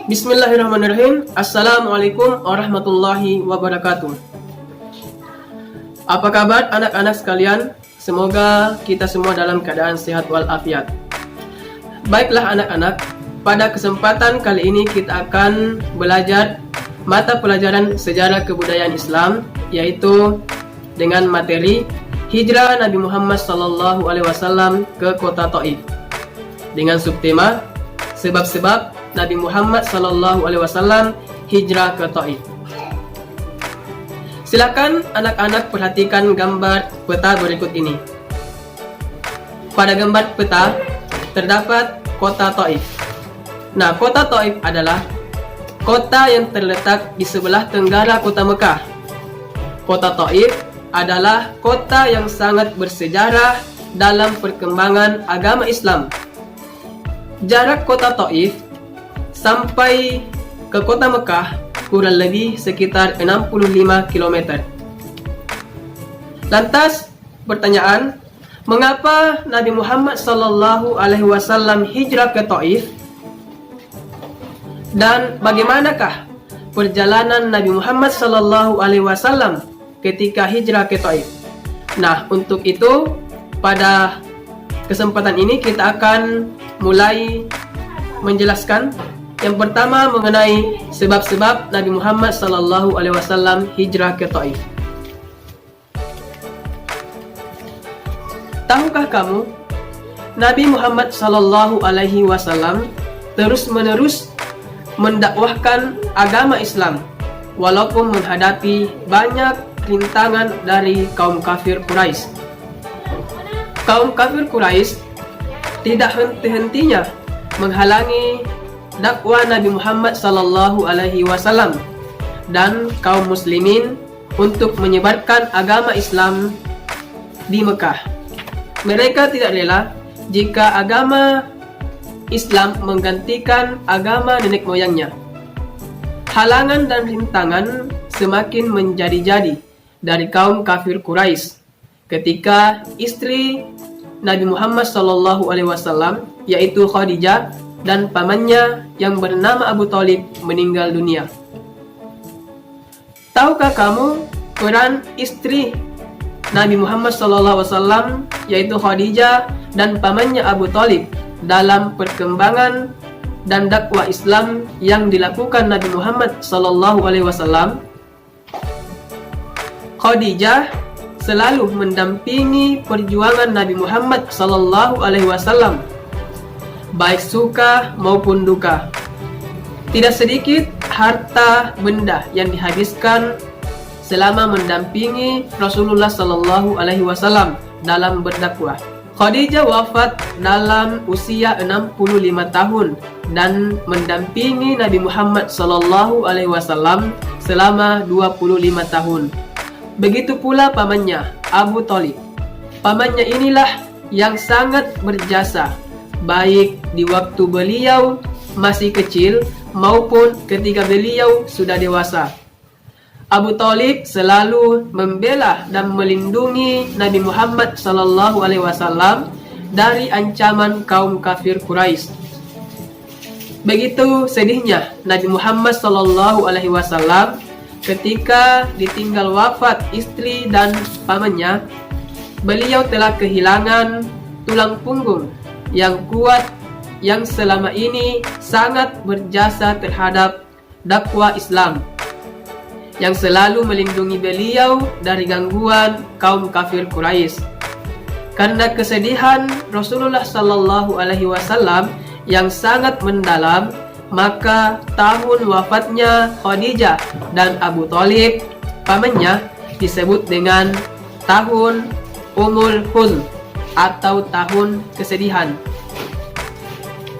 Bismillahirrahmanirrahim. Assalamualaikum warahmatullahi wabarakatuh. Apa kabar anak-anak sekalian? Semoga kita semua dalam keadaan sehat walafiat. Baiklah anak-anak, pada kesempatan kali ini kita akan belajar mata pelajaran sejarah kebudayaan Islam, yaitu dengan materi Hijrah Nabi Muhammad SAW ke kota Taif, dengan subtema sebab-sebab Nabi Muhammad SAW hijrah ke Taif. Silakan anak-anak perhatikan gambar peta berikut ini. Pada gambar peta terdapat kota Taif. Nah, kota Taif adalah kota yang terletak di sebelah tenggara kota Mekah. Kota Taif adalah kota yang sangat bersejarah dalam perkembangan agama Islam. Jarak kota Taif sampai ke kota Mekah kurang lebih sekitar 65 km. Lantas, pertanyaan, mengapa Nabi Muhammad SAW hijrah ke Taif? Dan bagaimanakah perjalanan Nabi Muhammad SAW ketika hijrah ke Taif? Nah, untuk itu pada kesempatan ini kita akan mulai menjelaskan yang pertama mengenai sebab-sebab Nabi Muhammad SAW hijrah ke Taif. Tahukah kamu, Nabi Muhammad SAW terus-menerus mendakwahkan agama Islam walaupun menghadapi banyak rintangan dari kaum kafir Quraisy. Kaum kafir Quraisy tidak henti-hentinya menghalangi dakwah Nabi Muhammad SAW dan kaum muslimin untuk menyebarkan agama Islam di Mekah. Mereka tidak rela jika agama Islam menggantikan agama nenek moyangnya. Halangan dan rintangan semakin menjadi-jadi dari kaum kafir Quraisy ketika istri Nabi Muhammad SAW, yaitu Khadijah, dan pamannya yang bernama Abu Thalib meninggal dunia. Tahukah kamu peran istri Nabi Muhammad SAW, yaitu Khadijah, dan pamannya Abu Thalib dalam perkembangan dan dakwah Islam yang dilakukan Nabi Muhammad SAW? Khadijah selalu mendampingi perjuangan Nabi Muhammad SAW, baik suka maupun duka. Tidak sedikit harta benda yang dihabiskan selama mendampingi Rasulullah SAW dalam berdakwah. Khadijah wafat dalam usia 65 tahun dan mendampingi Nabi Muhammad SAW selama 25 tahun. Begitu pula pamannya, Abu Thalib. Pamannya inilah yang sangat berjasa, baik di waktu beliau masih kecil maupun ketika beliau sudah dewasa. Abu Thalib selalu membela dan melindungi Nabi Muhammad SAW dari ancaman kaum kafir Quraisy. Begitu sedihnya Nabi Muhammad SAW ketika ditinggal wafat istri dan pamannya. Beliau telah kehilangan tulang punggung yang kuat yang selama ini sangat berjasa terhadap dakwah Islam, yang selalu melindungi beliau dari gangguan kaum kafir Quraisy. Karena kesedihan Rasulullah SAW yang sangat mendalam, maka tahun wafatnya Khadijah dan Abu Thalib, pamannya, disebut dengan tahun Umul Huzn atau tahun kesedihan.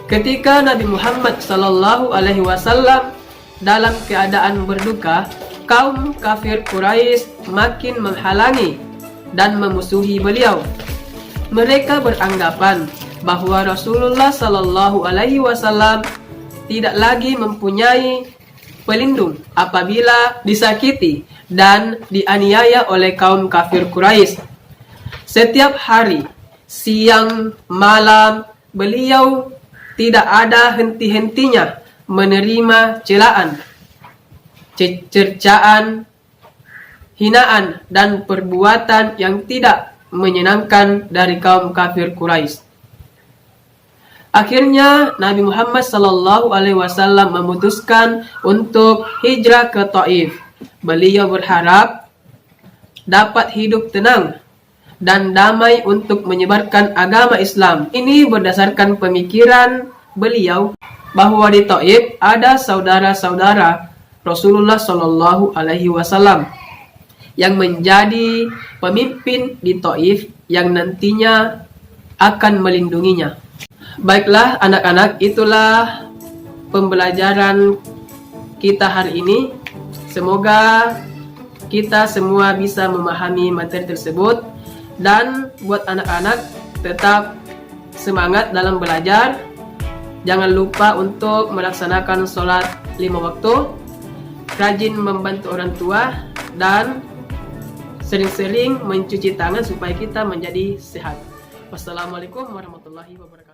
Ketika Nabi Muhammad SAW dalam keadaan berduka, kaum kafir Quraisy makin menghalangi dan memusuhi beliau. Mereka beranggapan bahwa Rasulullah SAW tidak lagi mempunyai pelindung apabila disakiti dan dianiaya oleh kaum kafir Quraisy. Setiap hari, siang, malam, beliau tidak ada henti-hentinya menerima celaan, cercaan, hinaan, dan perbuatan yang tidak menyenangkan dari kaum kafir Quraisy. Akhirnya Nabi Muhammad SAW memutuskan untuk hijrah ke Taif. Beliau berharap dapat hidup tenang dan damai untuk menyebarkan agama Islam. Ini berdasarkan pemikiran beliau bahwa di Taif ada saudara-saudara Rasulullah SAW yang menjadi pemimpin di Taif yang nantinya akan melindunginya. Baiklah anak-anak, itulah pembelajaran kita hari ini. Semoga kita semua bisa memahami materi tersebut, dan buat anak-anak tetap semangat dalam belajar. Jangan lupa untuk melaksanakan sholat 5 waktu, rajin membantu orang tua, dan sering-sering mencuci tangan supaya kita menjadi sehat. Wassalamualaikum warahmatullahi wabarakatuh.